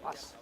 Pass.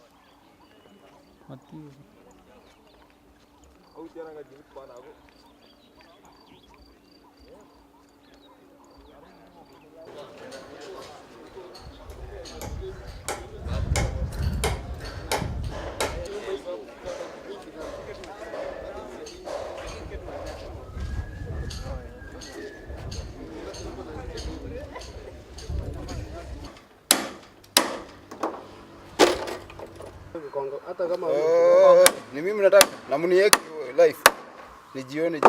Ni mimi nataka na mniweke live. Ni jioni.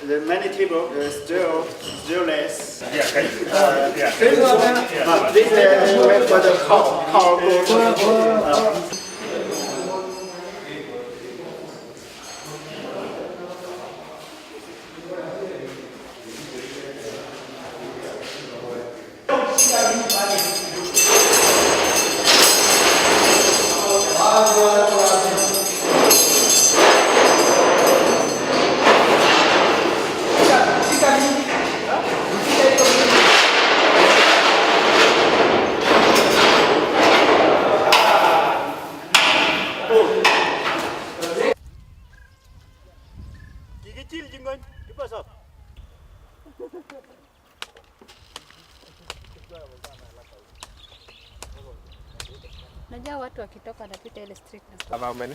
The many people still less. This wait for the call go. Najua watu wakitoka wanapita ile street na. How many?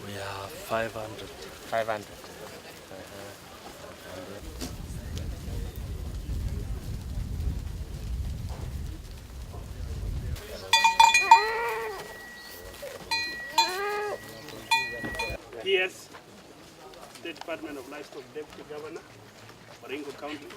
We are 500. 500. Yes, State Department of Livestock Deputy Governor, Baringo County.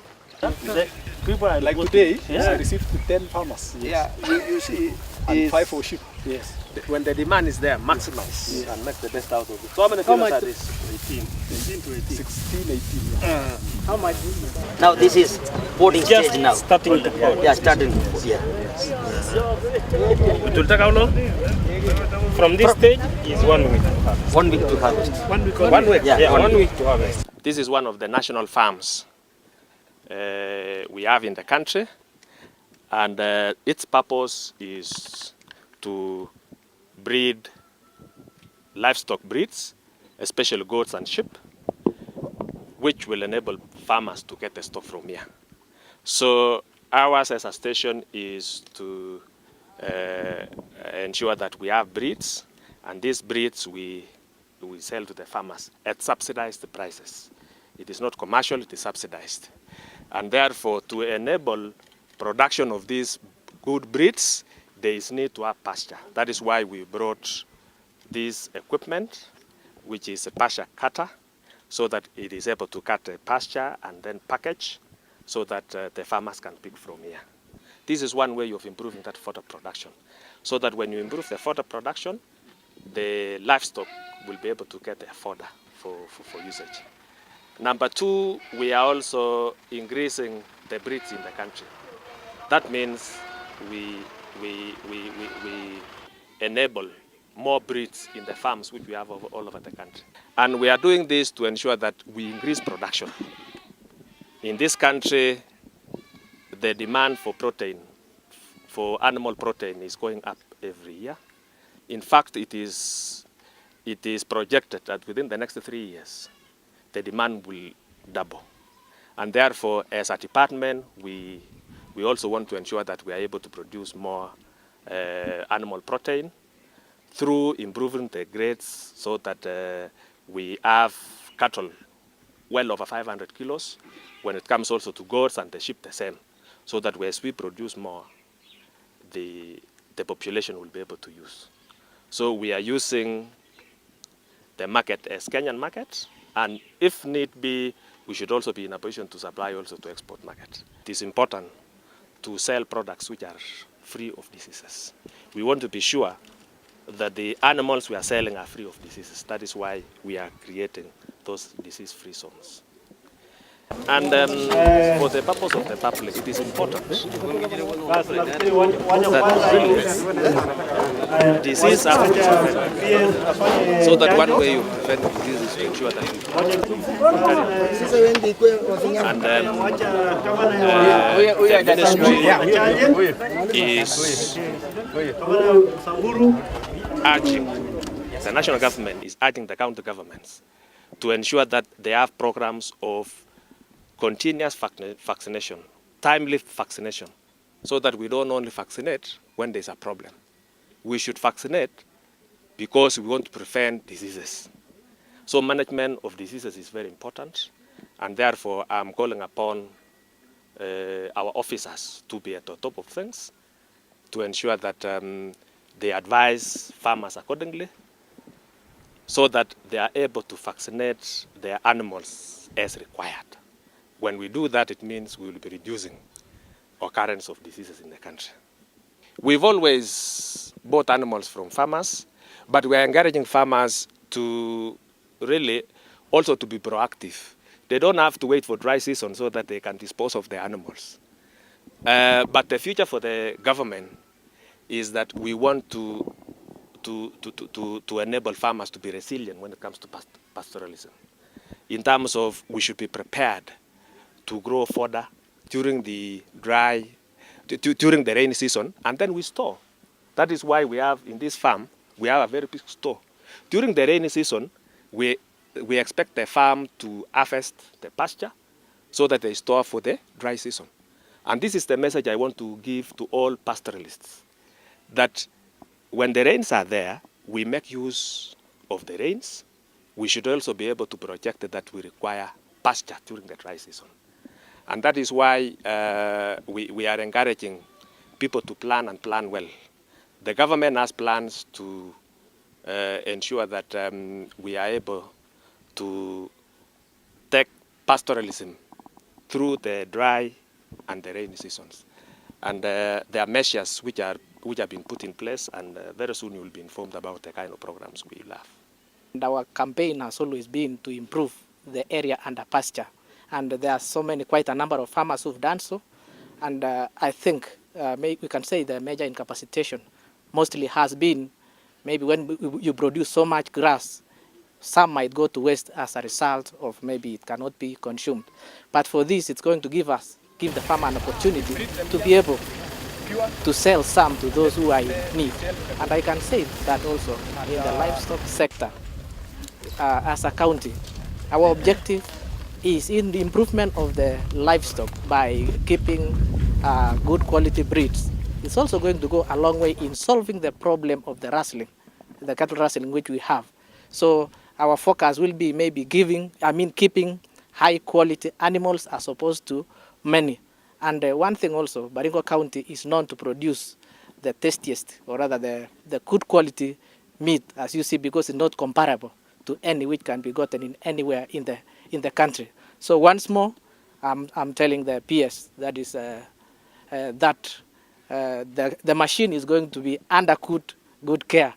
People are like today, I received 10 farmers. Yes. Yeah, you see, and 5 for sheep. Yes. When the demand is there, maximize and make the best out of it. So how many kilos are this? 18 to 18. 16, 18. How much is it? Now this is boarding stage now. Starting to board. Yeah, starting. Yeah. It will take how long? From this stage is 1 week. 1 week to harvest. 1 week. 1 week. Yeah, 1 week to harvest. This is one of the national farms we have in the country, and its purpose is to breed livestock breeds, especially goats and sheep, which will enable farmers to get the stock from here. So ours as a station is to ensure that we have breeds, and these breeds we sell to the farmers at subsidized prices. It is not commercial, it is subsidized. And therefore, to enable production of these good breeds, there is need to have pasture. That is why we brought this equipment, which is a pasture cutter, so that it is able to cut the pasture and then package, so that the farmers can pick from here. This is one way of improving that fodder production, so that when you improve the fodder production, the livestock will be able to get their fodder for usage. Number two, we are also increasing the breeds in the country. That means we enable more breeds in the farms which we have all over the country. And we are doing this to ensure that we increase production. In this country, the demand for protein, for animal protein, is going up every year. In fact, it is projected that within the next 3 years, the demand will double. And therefore, as a department, we also want to ensure that we are able to produce more animal protein through improving the grades, so that we have cattle well over 500 kilos. When it comes also to goats and the sheep, the same. So that as we produce more, the population will be able to use. So we are using the market as Kenyan market, and if need be, we should also be in a position to supply also to export market. It is important to sell products which are free of diseases. We want to be sure that the animals we are selling are free of diseases. That is why we are creating those disease-free zones. And for the purpose of the public, it is important that disease are prevented. So that one way you prevent disease is to ensure that you and the ministry is urging, the national government is urging the county governments to ensure that they have programs of continuous vaccination, timely vaccination, so that we don't only vaccinate when there's a problem. We should vaccinate because we want to prevent diseases. So management of diseases is very important, and therefore I'm calling upon our officers to be at the top of things, to ensure that they advise farmers accordingly, so that they are able to vaccinate their animals as required. When we do that, it means we will be reducing occurrence of diseases in the country. We've always bought animals from farmers, but we are encouraging farmers to really also to be proactive. They don't have to wait for dry season so that they can dispose of their animals. But the future for the government is that we want to enable farmers to be resilient when it comes to pastoralism. In terms of, we should be prepared to grow fodder during the during the rainy season, and then we store. That is why we have in this farm, we have a very big store. During the rainy season, we expect the farm to harvest the pasture so that they store for the dry season. And this is the message I want to give to all pastoralists, that when the rains are there, we make use of the rains. We should also be able to project that we require pasture during the dry season. And that is why we are encouraging people to plan and plan well. The government has plans to ensure that we are able to take pastoralism through the dry and the rainy seasons. And there are measures which have been put in place, and very soon you will be informed about the kind of programs we will have. And our campaign has always been to improve the area under pasture. And there are quite a number of farmers who've done so. And I think we can say the major incapacitation mostly has been maybe when you produce so much grass, some might go to waste as a result of maybe it cannot be consumed. But for this, it's going to give the farmer an opportunity to be able to sell some to those who are in need. And I can say that also in the livestock sector, as a county, our objective is in the improvement of the livestock by keeping good quality breeds. It's also going to go a long way in solving the problem of the rustling, the cattle rustling which we have. So our focus will be maybe keeping high quality animals as opposed to many. And one thing also, Baringo County is known to produce the tastiest, or rather the good quality meat, as you see, because it's not comparable to any which can be gotten in anywhere in the country. So once more, I'm telling the PS that is that the machine is going to be under good care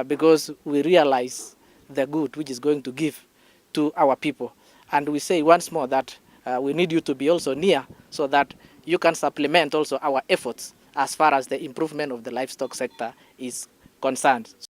because we realize the good which is going to give to our people. And we say once more that we need you to be also near so that you can supplement also our efforts as far as the improvement of the livestock sector is concerned.